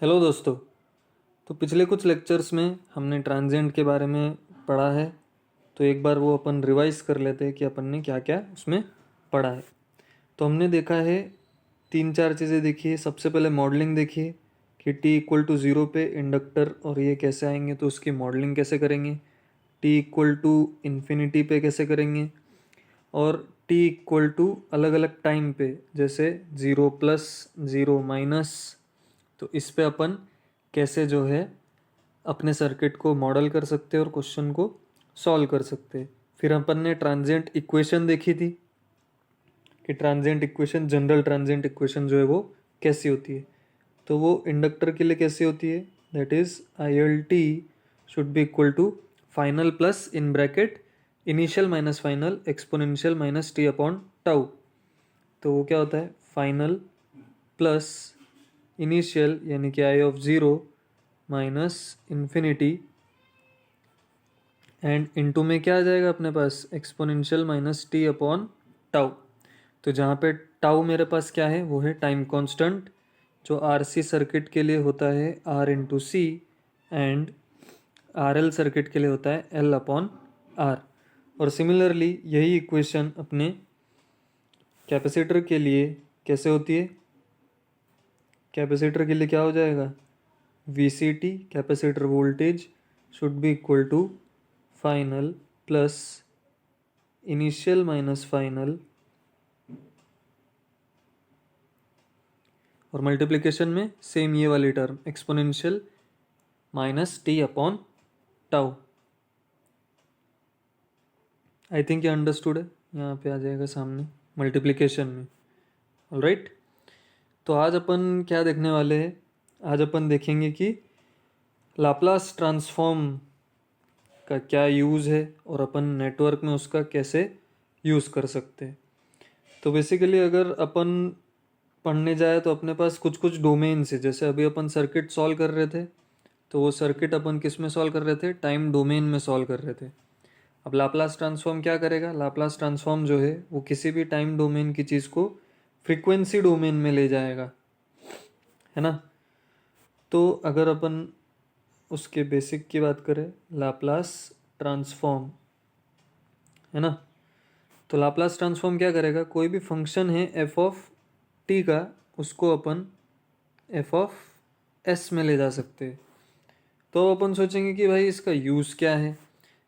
Hello दोस्तों। तो पिछले कुछ लेक्चर्स में हमने ट्रांजिएंट के बारे में पढ़ा है। तो एक बार वो अपन रिवाइज कर लेते हैं कि अपन ने क्या क्या उसमें पढ़ा है। तो हमने देखा है तीन चार चीज़ें देखी है। सबसे पहले मॉडलिंग देखी है कि टी इक्वल टू ज़ीरो पे इंडक्टर और ये कैसे आएंगे, तो उसकी मॉडलिंग कैसे करेंगे। टी इक्वल टू इन्फिनिटी पे कैसे करेंगे, और टी इक्वल टू अलग अलग टाइम पे, जैसे ज़ीरो प्लस ज़ीरो माइनस। तो इस पे अपन कैसे जो है अपने सर्किट को मॉडल कर सकते हैं और क्वेश्चन को सॉल्व कर सकते हैं। फिर अपन ने ट्रांजिएंट इक्वेशन देखी थी कि transient equation, general transient equation जो है वो कैसी होती है। तो वो इंडक्टर के लिए कैसी होती है, that is I L T should be equal to final plus in bracket initial minus final exponential minus T upon tau. तो वो क्या होता है, फाइनल प्लस इनिशियल यानी कि I of zero minus infinity and into में क्या आ जाएगा अपने पास, exponential minus T upon tau. तो जहाँ पे टाउ मेरे पास क्या है, वो है टाइम कांस्टेंट, जो आरसी सर्किट के लिए होता है R into C and RL circuit के लिए होता है एल अपॉन आर। और सिमिलरली यही इक्वेशन अपने कैपेसिटर के लिए कैसे होती है, कैपेसिटर के लिए क्या हो जाएगा, V C T capacitor voltage should be equal to final plus initial minus final और मल्टीप्लिकेशन में सेम ये वाली term exponential minus T upon tau. I think ये अंडरस्टूड है, यहाँ पे आ जाएगा सामने मल्टीप्लिकेशन में। ऑलराइट, तो आज अपन क्या देखने वाले हैं, आज अपन देखेंगे कि लाप्लास ट्रांसफॉर्म का क्या यूज़ है और अपन नेटवर्क में उसका कैसे यूज़ कर सकते हैं। तो बेसिकली अगर अपन पढ़ने जाए तो अपने पास कुछ कुछ डोमेन्स है। जैसे अभी अपन सर्किट सॉल्व कर रहे थे, तो वो सर्किट अपन किस में सॉल्व कर रहे थे, टाइम डोमेन में सॉल्व कर रहे थे। अब लाप्लास ट्रांसफॉर्म क्या करेगा, लाप्लास ट्रांसफॉर्म जो है वो किसी भी टाइम डोमेन की चीज़ को फ्रीक्वेंसी डोमेन में ले जाएगा, है ना। तो अगर अपन उसके बेसिक की बात करें, लाप्लास ट्रांसफॉर्म, है ना। तो लाप्लास ट्रांसफॉर्म क्या करेगा, कोई भी फंक्शन है एफ ऑफ टी का, उसको अपन एफ ऑफ एस में ले जा सकते हैं। तो अपन सोचेंगे कि भाई इसका यूज़ क्या है।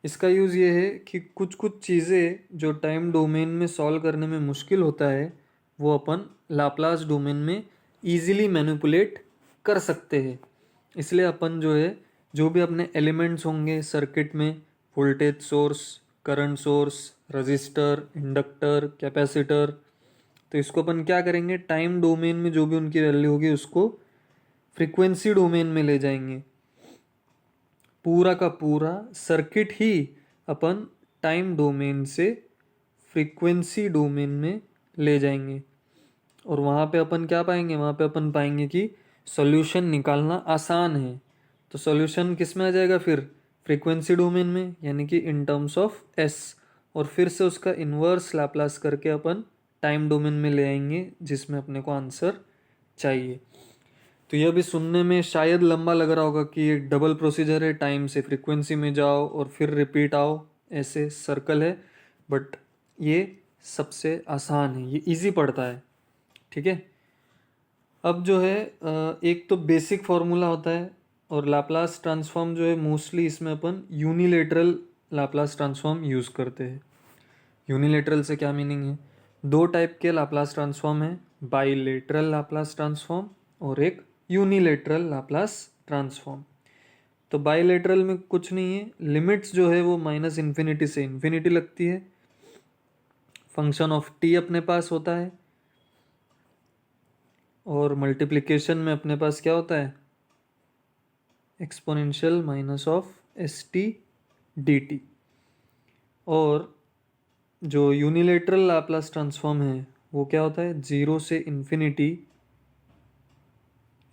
इसका यूज़ ये है कि कुछ कुछ चीज़ें जो टाइम डोमेन में सॉल्व करने में मुश्किल होता है, वो अपन लाप्लास डोमेन में ईजिली मैनिपुलेट कर सकते हैं। इसलिए अपन जो है, जो भी अपने एलिमेंट्स होंगे सर्किट में, voltage source, current source, register, inductor, capacitor, तो इसको अपन क्या करेंगे, टाइम डोमेन में जो भी उनकी वैल्यू होगी उसको फ्रीक्वेंसी डोमेन में ले जाएंगे। पूरा का पूरा सर्किट ही अपन टाइम डोमेन से फ्रीक्वेंसी डोमेन में ले जाएंगे। और वहाँ पे अपन क्या पाएंगे, वहाँ पे अपन पाएंगे कि सॉल्यूशन निकालना आसान है। तो सॉल्यूशन किस में आ जाएगा फिर, फ्रीक्वेंसी डोमेन में, यानी कि इन टर्म्स ऑफ एस। और फिर से उसका इन्वर्स लैप्लास करके अपन टाइम डोमेन में ले आएंगे जिसमें अपने को आंसर चाहिए। तो यह भी सुनने में शायद लंबा लग रहा होगा कि एक डबल प्रोसीजर है, टाइम से फ्रीक्वेंसी में जाओ और फिर रिपीट आओ, ऐसे सर्कल है। बट ये सबसे आसान है, ये इजी पड़ता है, ठीक है। अब जो है एक तो बेसिक फार्मूला होता है, और लाप्लास ट्रांसफॉर्म जो है मोस्टली इसमें अपन यूनिलेटरल लाप्लास ट्रांसफॉर्म यूज़ करते हैं। यूनिलेटरल से क्या मीनिंग है, दो टाइप के लाप्लास ट्रांसफॉर्म है, बाईलेटरल लाप्लास ट्रांसफॉर्म और एक यूनिलेटरल लाप्लास ट्रांसफॉर्म। तो बाईलेटरल में कुछ नहीं है, लिमिट्स जो है वो माइनस इन्फिनिटी से इन्फिनिटी लगती है, फंक्शन ऑफ टी अपने पास होता है, और मल्टीप्लिकेशन में अपने पास क्या होता है, exponential minus of S T D T. और जो यूनिलेटरल लाप्लास ट्रांसफॉर्म है वो क्या होता है, जीरो से infinity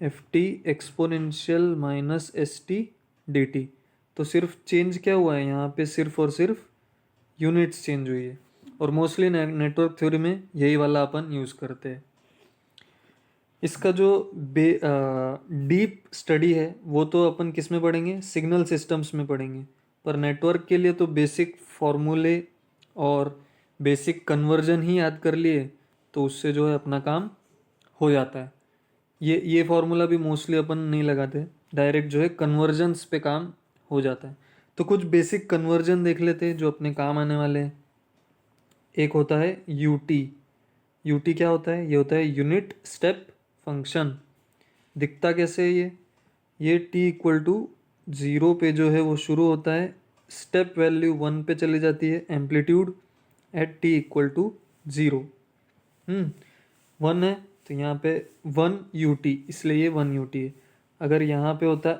F T exponential minus S T D T. तो सिर्फ चेंज क्या हुआ है यहाँ पे, सिर्फ और सिर्फ यूनिट्स चेंज हुई है। और मोस्टली नेटवर्क थ्योरी में यही वाला अपन यूज़ करते हैं। इसका जो डीप स्टडी है वो तो अपन किस में पढ़ेंगे, सिग्नल सिस्टम्स में पढ़ेंगे। पर नेटवर्क के लिए तो बेसिक फॉर्मूले और बेसिक कन्वर्जन ही याद कर लिए तो उससे जो है अपना काम हो जाता है। ये फॉर्मूला भी मोस्टली अपन नहीं लगाते, डायरेक्ट जो है कन्वर्जन्स पे काम हो जाता है। तो कुछ बेसिक कन्वर्जन देख लेते हैं जो अपने काम आने वाले हैं। एक होता है यूटी। यूटी क्या होता है, ये होता है यूनिट स्टेप फंक्शन। दिखता कैसे है ये टी इक्वल टू ज़ीरो पे जो है वो शुरू होता है, स्टेप वैल्यू वन पे चली जाती है, amplitude at T equal to zero. One है तो यहाँ पे वन यू टी, इसलिए ये वन यू टी है। अगर यहाँ पे होता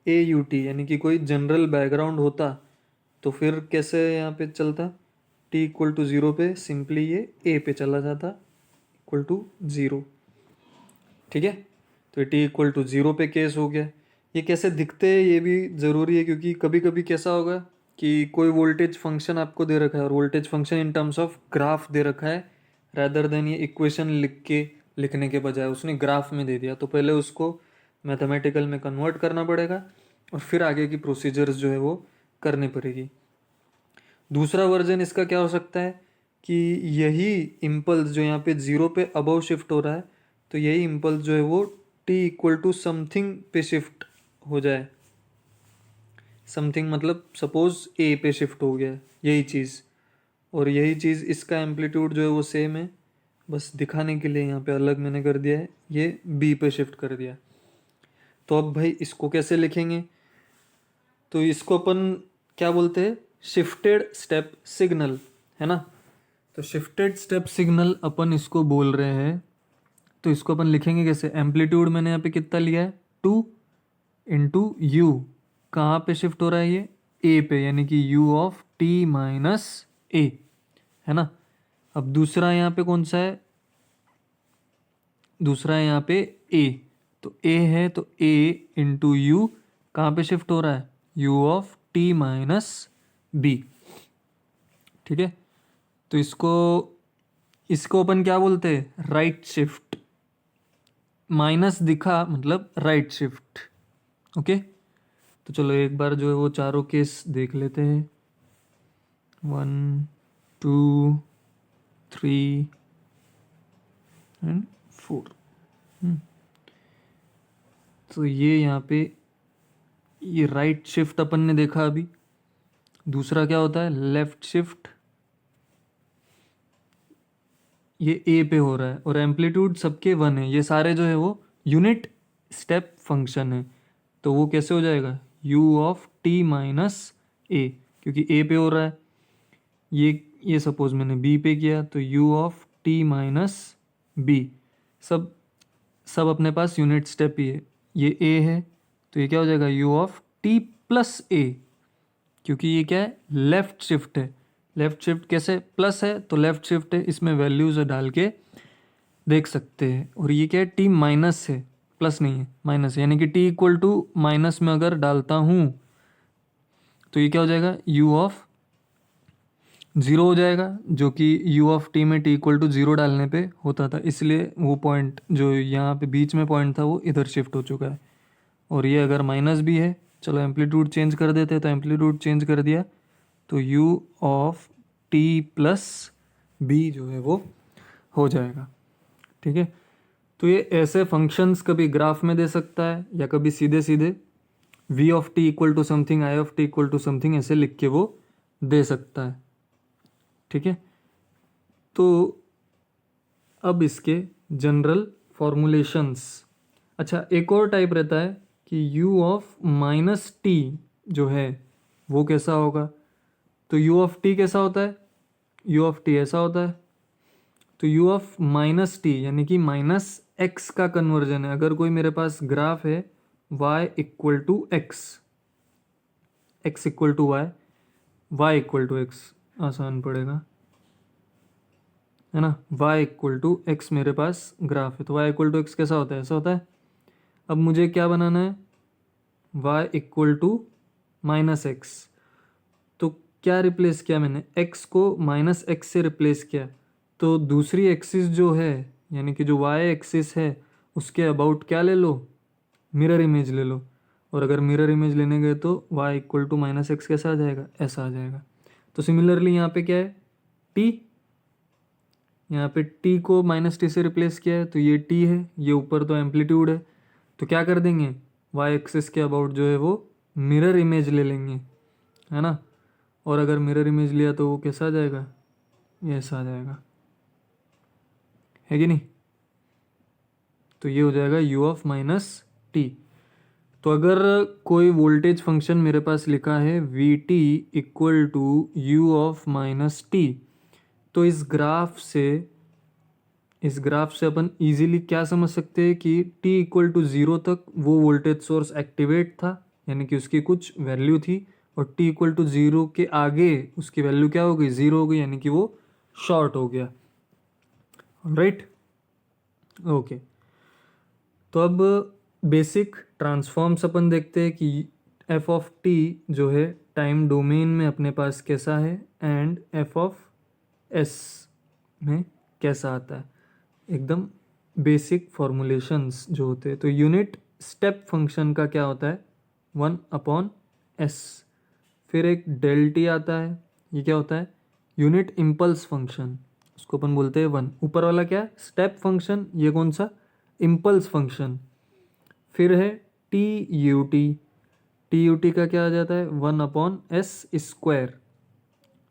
ए यू टी यानी कि कोई जनरल बैकग्राउंड होता तो फिर कैसे यहाँ पे चलता, टी इक्वल टू ज़ीरो पे सिंपली ये ए पे चला जाता इक्वल टू ज़ीरो। ठीक है, तो टी इक्वल टू ज़ीरो पे केस हो गया। ये कैसे दिखते हैं ये भी ज़रूरी है, क्योंकि कभी कभी कैसा होगा कि कोई वोल्टेज फंक्शन आपको दे रखा है और voltage function in terms of graph दे रखा है, रैदर देन ये इक्वेशन लिखने के बजाय उसने ग्राफ में दे दिया, तो पहले उसको मैथमेटिकल में कन्वर्ट करना पड़ेगा और फिर आगे की प्रोसीजर्स जो है वो करनी पड़ेगी। दूसरा वर्जन इसका क्या हो सकता है कि यही इम्पल्स जो यहाँ पे ज़ीरो पे अबव शिफ्ट हो रहा है, तो यही इम्पल्स जो है वो टी इक्वल टू समथिंग पे शिफ्ट हो जाए। समथिंग मतलब सपोज ए पे शिफ्ट हो गया यही चीज़, और यही चीज़ इसका एम्पलीट्यूड जो है वो सेम है, बस दिखाने के लिए यहाँ पे अलग मैंने कर दिया है, ये बी पे शिफ्ट कर दिया। तो अब भाई इसको कैसे लिखेंगे, तो इसको अपन क्या बोलते हैं, शिफ्टेड स्टेप सिग्नल, है ना। तो शिफ्टेड स्टेप सिग्नल अपन इसको बोल रहे हैं, तो इसको अपन लिखेंगे कैसे, एम्पलीट्यूड मैंने यहाँ पे कितना लिया है 2 इंटू यू, कहाँ पे शिफ्ट हो रहा है ये ए पे, यानी कि u ऑफ टी माइनस ए, है ना। अब दूसरा यहाँ पे कौन सा है, दूसरा है यहाँ पे a, तो a है तो a इंटू यू कहाँ पे शिफ्ट हो रहा है, u of t minus B. ठीक है, तो इसको अपन क्या बोलते हैं, राइट शिफ्ट। माइनस दिखा मतलब राइट शिफ्ट। ओके, तो चलो एक बार जो है वो चारों केस देख लेते हैं, 1 2 3 एंड 4। तो ये यहाँ पे ये राइट शिफ्ट अपन ने देखा अभी। दूसरा क्या होता है, लेफ्ट शिफ्ट, ये ए पे हो रहा है और एम्पलीट्यूड सबके वन है, ये सारे जो है वो यूनिट स्टेप फंक्शन है, तो वो कैसे हो जाएगा, u ऑफ टी माइनस ए, क्योंकि ए पे हो रहा है। ये सपोज मैंने बी पे किया तो u of T minus B, सब सब अपने पास यूनिट स्टेप ही है। ये a है तो ये क्या हो जाएगा, u ऑफ टी प्लस ए, क्योंकि ये क्या है, लेफ्ट शिफ्ट है। लेफ्ट शिफ्ट कैसे, प्लस है तो लेफ्ट शिफ्ट है, इसमें वैल्यूज डाल के देख सकते हैं। और ये क्या है, टी माइनस है, प्लस नहीं है माइनस है, यानी कि टी इक्वल टू माइनस में अगर डालता हूँ तो ये क्या हो जाएगा, u ऑफ ज़ीरो हो जाएगा, जो कि u ऑफ टी में टी इक्वल टू ज़ीरो डालने पे होता था, इसलिए वो पॉइंट जो यहाँ पे बीच में पॉइंट था वो इधर शिफ्ट हो चुका है। और ये अगर माइनस भी है, चलो एम्पलीट्यूड चेंज कर देते हैं, तो एम्पलीट्यूड चेंज कर दिया तो u of T plus B जो है वो हो जाएगा। ठीक है, तो ये ऐसे फंक्शंस कभी ग्राफ में दे सकता है या कभी सीधे सीधे v of T equal to something, i of T equal to something ऐसे लिख के वो दे सकता है। ठीक है, तो अब इसके जनरल फॉर्मुलेशंस। अच्छा, एक और टाइप रहता है कि u ऑफ माइनस टी जो है वो कैसा होगा, तो u ऑफ टी कैसा होता है, u ऑफ टी ऐसा होता है, तो u ऑफ माइनस टी यानी कि माइनस एक्स का कन्वर्जन है। अगर कोई मेरे पास ग्राफ है y equal to X, X equal to Y, Y equal to X, आसान पड़ेगा है ना, y इक्वल टू एक्स मेरे पास ग्राफ है, तो y इक्वल टू एक्स कैसा होता है, ऐसा होता है। अब मुझे क्या बनाना है, y equal to minus X, तो क्या रिप्लेस किया मैंने, x को माइनस एक्स से रिप्लेस किया, तो दूसरी एक्सिस जो है यानी कि जो वाई एक्सिस है उसके अबाउट क्या ले लो, मिरर इमेज ले लो। और अगर मिरर इमेज लेने गए तो y equal to minus X कैसा आ जाएगा, ऐसा आ जाएगा। तो सिमिलरली यहाँ पे क्या है, t, यहाँ पे t को माइनस टी से रिप्लेस किया है तो ये t है, ये ऊपर तो एम्पलीट्यूड है। तो क्या कर देंगे, y एक्सिस के अबाउट जो है वो मिरर इमेज ले लेंगे, है ना। और अगर मिरर इमेज लिया तो वो कैसा आ जाएगा, ये ऐसा आ जाएगा, है कि नहीं। तो ये हो जाएगा u ऑफ माइनस टी। तो अगर कोई वोल्टेज फंक्शन मेरे पास लिखा है V T equal to U of minus T, तो इस ग्राफ से अपन इजीली क्या समझ सकते हैं कि t इक्वल टू ज़ीरो तक वो वोल्टेज सोर्स एक्टिवेट था, यानी कि उसकी कुछ वैल्यू थी, और t इक्वल टू ज़ीरो के आगे उसकी वैल्यू क्या हो गई, ज़ीरो हो गई, यानी कि वो शॉर्ट हो गया। Right, okay. तो अब बेसिक ट्रांसफॉर्म्स अपन देखते हैं कि एफ ऑफ टी जो है टाइम डोमेन में अपने पास कैसा है एंड एफ ऑफ एस में कैसा आता है, एकदम बेसिक फॉर्मुलेशंस जो होते हैं। तो यूनिट स्टेप फंक्शन का क्या होता है, 1/s। फिर एक डेल टी आता है, ये क्या होता है, यूनिट इम्पल्स फंक्शन, उसको अपन बोलते हैं 1। ऊपर वाला क्या है, स्टेप फंक्शन, ये कौन सा, इम्पल्स फंक्शन। फिर है टी यू टी का क्या आ जाता है, 1/s²।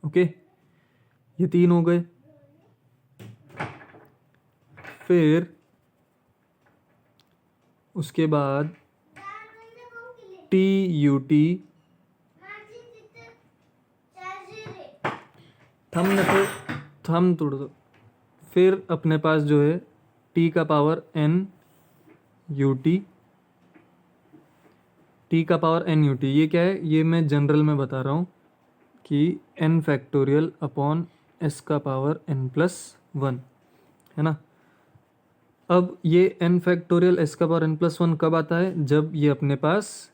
ओके, ये तीन हो गए। फिर उसके बाद टी यू टी, थम तोड़ दो। फिर अपने पास जो है टी का पावर n यू टी का पावर n यू टी, ये क्या है, ये मैं जनरल में बता रहा हूँ कि n फैक्टोरियल अपॉन s का पावर n+1, है ना। अब ये n फैक्टोरियल s का पावर n+1 कब आता है, जब ये अपने पास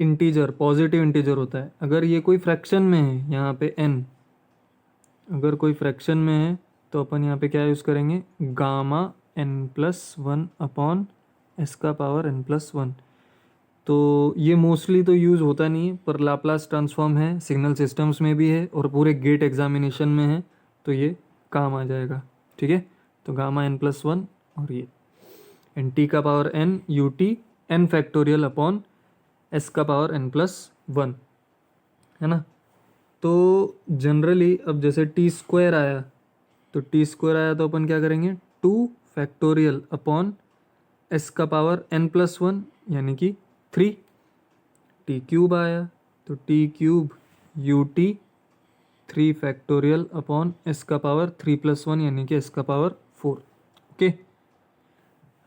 इंटीजर, पॉजिटिव इंटीजर होता है। अगर ये कोई फ्रैक्शन में है, यहाँ पे n अगर कोई फ्रैक्शन में है तो अपन यहाँ पे क्या यूज़ करेंगे, गामा n+1 अपॉन s का पावर n+1। तो ये मोस्टली तो यूज़ होता नहीं है, पर लाप्लास ट्रांसफॉर्म है, सिग्नल सिस्टम्स में भी है और पूरे गेट एग्जामिनेशन में है, तो ये काम आ जाएगा। ठीक है, तो गामा n+1 और ये एन टी का power n U T n factorial upon s का पावर n+1, है ना। तो जनरली अब जैसे t² आया, तो t² आया तो अपन क्या करेंगे, 2 फैक्टोरियल अपॉन s का पावर n+1 यानी कि 3। t³ आया तो t³ U T 3 factorial upon s का पावर 3+1 यानी कि s का पावर 4। ओके,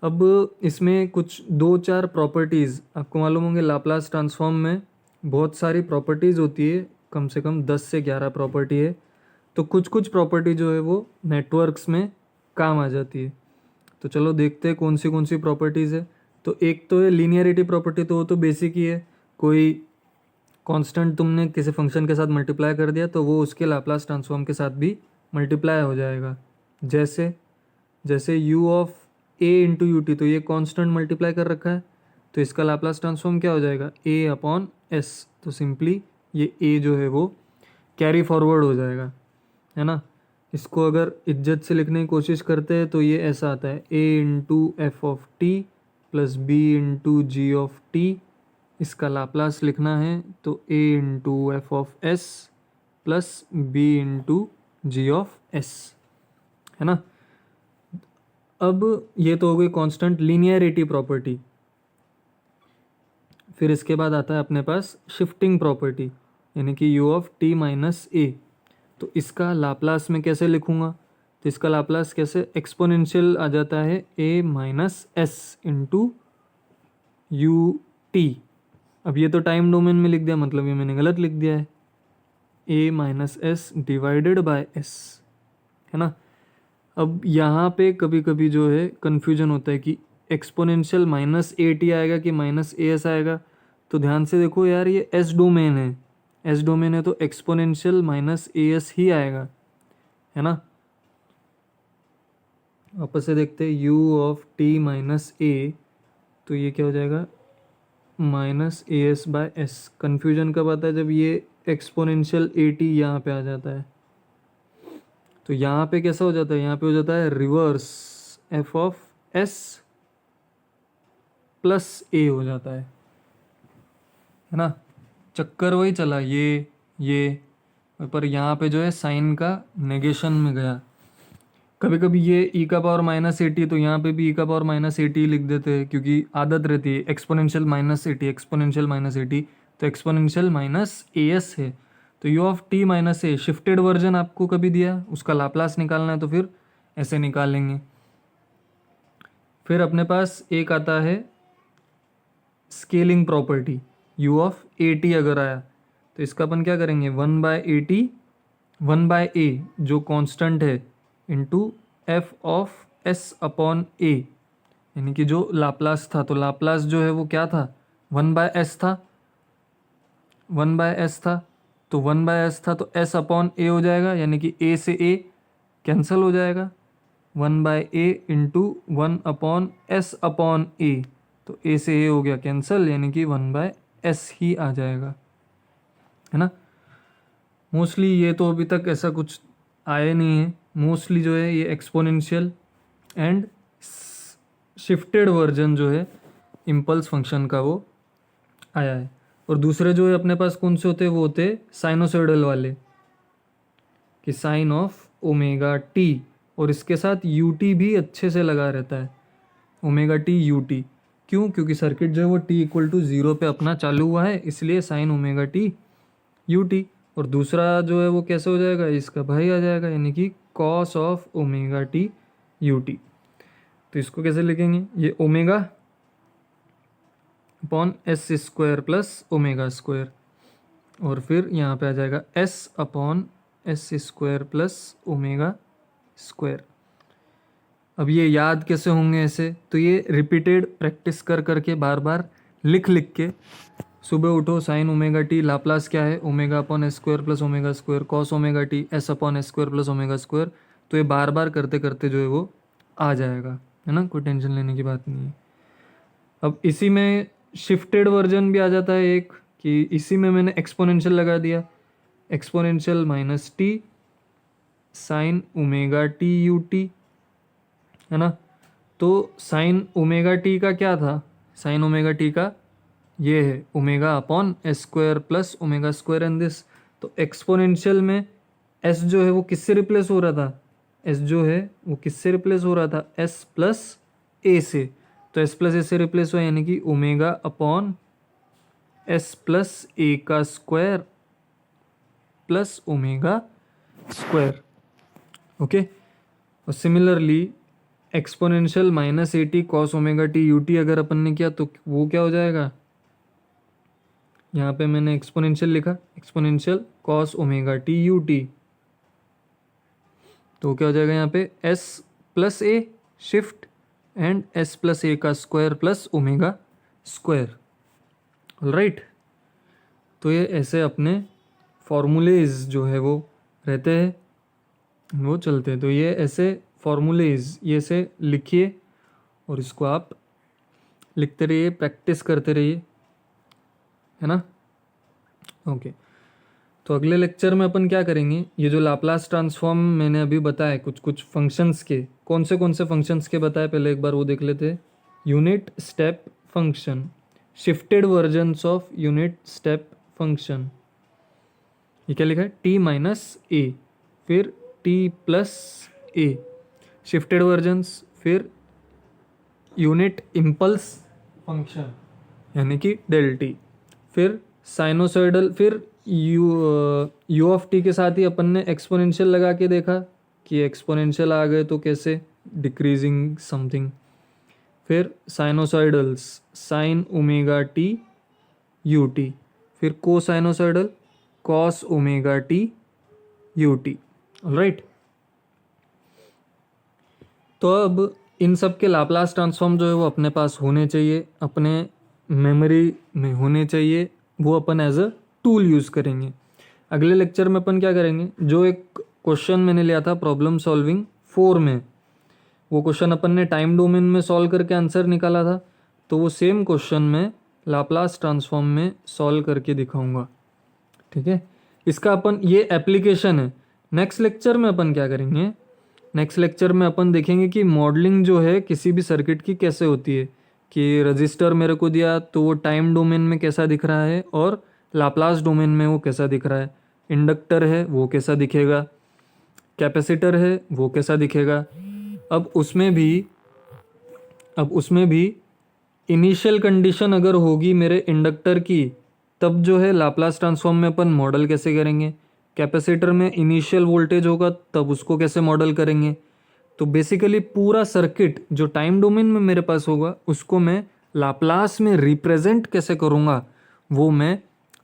अब इसमें कुछ 2-4 प्रॉपर्टीज़ आपको मालूम होंगे, लाप्लास ट्रांसफॉर्म में बहुत सारी प्रॉपर्टीज़ होती है, कम से कम 10 से 11 प्रॉपर्टी है। तो कुछ कुछ प्रॉपर्टी जो है वो नेटवर्क्स में काम आ जाती है। तो चलो देखते हैं कौन सी प्रॉपर्टीज़ है। तो एक तो है लीनियरिटी प्रॉपर्टी, तो वो तो बेसिक ही है, कोई कांस्टेंट तुमने किसी फंक्शन के साथ मल्टीप्लाई कर दिया तो वो उसके लाप्लास ट्रांसफॉर्म के साथ भी मल्टीप्लाई हो जाएगा। जैसे u of a into you T, तो ये कांस्टेंट मल्टीप्लाई कर रखा है, तो इसका लाप्लास ट्रांसफॉर्म क्या हो जाएगा, a/s। तो सिंपली ये a जो है वो कैरी फॉरवर्ड हो जाएगा, है ना। इसको अगर इज्जत से लिखने की कोशिश करते हैं तो ये ऐसा आता है, a into F of T plus B into G of T. इसका लाप्लास लिखना है तो a into F of s plus B into G of s, है ना। अब ये तो हो गई कांस्टेंट लीनियरिटी प्रॉपर्टी। फिर इसके बाद आता है अपने पास शिफ्टिंग प्रॉपर्टी, यानी कि u ऑफ टी माइनस ए। तो इसका लाप्लास में कैसे लिखूँगा, तो इसका लाप्लास कैसे, एक्सपोनेंशियल आ जाता है a minus S into U T. अब ये तो टाइम डोमेन में लिख दिया, मतलब ये मैंने गलत लिख दिया है, a minus S divided by s, है ना। अब यहाँ पे कभी कभी जो है कन्फ्यूजन होता है कि एक्सपोनेंशियल माइनस ए टी आएगा कि माइनस ए एस आएगा। तो ध्यान से देखो यार, ये एस डोमेन है, तो एक्सपोनेंशियल माइनस ए एस ही आएगा, है ना। वापस से देखते हैं, u ऑफ t माइनस ए, तो ये क्या हो जाएगा minus A S by S. Confusion कब आता है, जब ये एक्सपोनेंशियल ए टी यहाँ पे आ जाता है। तो यहाँ पे कैसा हो जाता है, यहाँ पे हो जाता है reverse F of S plus A हो जाता है ना। चक्कर वही चला ये, पर यहाँ पे जो है साइन का नेगेशन में गया। कभी कभी ये ई का पावर माइनस ए टी, तो यहाँ पे भी ई का पावर माइनस ए टी लिख देते हैं, क्योंकि आदत रहती है exponential minus A T, exponential minus A T, तो एक्सपोनेंशियल माइनस ए एस है। तो you of T minus A shifted version आपको कभी दिया, उसका लाप्लास निकालना है, तो फिर ऐसे निकालेंगे। फिर अपने पास एक आता है scaling property, you of A T अगर आया तो इसका अपन क्या करेंगे, 1/ए जो कांस्टेंट है into F of S upon A, यानी कि जो लाप्लास था, तो लाप्लास जो है वो क्या था 1/s था, 1/s था, तो 1/s था तो s अपॉन ए हो जाएगा, यानी कि a से a कैंसिल हो जाएगा, 1/a into 1/s upon a, तो a से a हो गया कैंसिल, यानी कि 1/s ही आ जाएगा, है ना। मोस्टली ये तो अभी तक ऐसा कुछ आया नहीं है, मोस्टली जो है ये एक्सपोनेंशियल एंड शिफ्टेड वर्जन जो है इम्पल्स फंक्शन का वो आया है। और दूसरे जो है अपने पास कौन से होते हैं, वो होते साइनोसॉइडल वाले, कि साइन ऑफ ओमेगा टी, और इसके साथ यू टी भी अच्छे से लगा रहता है, ओमेगा टी यू टी। क्यों, क्योंकि सर्किट जो है वो टी इक्वल टू ज़ीरो पे अपना चालू हुआ है, इसलिए sign omega T U T. और दूसरा जो है वो कैसे हो जाएगा, इसका भाई आ जाएगा, यानी कि cos of omega T U T. तो इसको कैसे लिखेंगे, ये omega upon S square plus omega square, और फिर यहाँ पे आ जाएगा S upon S square plus omega square. अब ये याद कैसे होंगे ऐसे, तो ये रिपीटेड प्रैक्टिस कर करके बार बार लिख लिख के, सुबह उठो साइन ओमेगा टी लाप्लास क्या है, omega upon S square plus omega square, cos omega T S upon S square plus omega square. तो ये बार बार करते करते जो है वो आ जाएगा, है ना, कोई टेंशन लेने की बात नहीं है। अब इसी में शिफ्टेड वर्जन भी आ जाता है एक, कि इसी में मैंने एक्सपोनेंशियल लगा दिया, exponential minus T sign omega T U T, है ना। तो साइन ओमेगा टी का क्या था, साइन ओमेगा टी का ये है omega upon S square plus omega square and this. तो एक्सपोनेंशियल में एस जो है वो किससे रिप्लेस हो रहा था, एस जो है वो किससे रिप्लेस हो रहा था, एस प्लस ए से। तो एस प्लस ए से रिप्लेस हुआ, यानी कि omega upon S plus A का square plus omega square, okay. और similarly exponential minus A T cos omega T U T अगर अपन ने किया तो वो क्या हो जाएगा, यहाँ पे मैंने एक्सपोनेंशियल लिखा, exponential cos omega T U T, तो क्या हो जाएगा यहाँ पे S plus A shift and S plus A का square plus omega square, alright. तो ये ऐसे अपने फॉर्मूलेज जो है वो रहते हैं, वो चलते हैं। तो ये ऐसे फॉर्मूलेज ये से लिखिए और इसको आप लिखते रहिए, प्रैक्टिस करते रहिए, है ना, ओके। तो अगले लेक्चर में अपन क्या करेंगे, ये जो लाप्लास ट्रांसफॉर्म मैंने अभी बताया कुछ कुछ फंक्शंस के, कौन से फंक्शंस के बताए पहले एक बार वो देख लेते हैं। Unit step function, shifted versions of unit step function, ये क्या लिखा है, टी माइनस ए, फिर टी प्लस ए, शिफ्टेड वर्जन्स, फिर यूनिट इम्पल्स फंक्शन यानी कि डेल टी, फिर साइनोसॉइडल, फिर यू ऑफ टी के साथ ही अपन ने एक्सपोनेंशियल लगा के देखा कि एक्सपोनेंशियल आ गए तो कैसे, डिक्रीजिंग समथिंग, फिर sinusoidals sine omega T U T, फिर cosinusoidal cos omega T U T, alright. तो अब इन सब के लाप्लास ट्रांसफॉर्म जो है वो अपने पास होने चाहिए, अपने मेमोरी में होने चाहिए, वो अपन एज अ टूल यूज़ करेंगे। अगले लेक्चर में अपन क्या करेंगे, जो एक क्वेश्चन मैंने लिया था प्रॉब्लम सॉल्विंग 4 में, वो क्वेश्चन अपन ने टाइम डोमेन में सॉल्व करके आंसर निकाला था, तो वो सेम क्वेश्चन मैं लाप्लास ट्रांसफॉर्म में सॉल्व करके दिखाऊंगा। ठीक है, इसका अपन ये एप्लीकेशन है। नेक्स्ट लेक्चर में अपन क्या करेंगे, नेक्स्ट लेक्चर में अपन देखेंगे कि मॉडलिंग जो है किसी भी सर्किट की कैसे होती है, कि रजिस्टर मेरे को दिया तो वो टाइम डोमेन में कैसा दिख रहा है और लाप्लास डोमेन में वो कैसा दिख रहा है, इंडक्टर है वो कैसा दिखेगा, कैपेसिटर है वो कैसा दिखेगा। अब उसमें भी इनिशियल कंडीशन अगर होगी मेरे इंडक्टर की, तब जो है लाप्लास ट्रांसफॉर्म में अपन मॉडल कैसे करेंगे, कैपेसिटर में इनिशियल वोल्टेज होगा तब उसको कैसे मॉडल करेंगे। तो बेसिकली पूरा सर्किट जो टाइम डोमेन में मेरे पास होगा उसको मैं लाप्लास में रिप्रेजेंट कैसे करूँगा वो मैं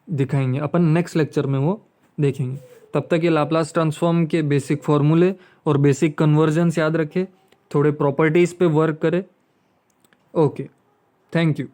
दिखाएंगे अपन, नेक्स्ट लेक्चर में वो देखेंगे। तब तक ये लाप्लास ट्रांसफॉर्म के बेसिक फॉर्मूले और बेसिक कन्वर्जन्स याद रखें, थोड़े प्रॉपर्टीज़ पे वर्क करें। Okay, thank you.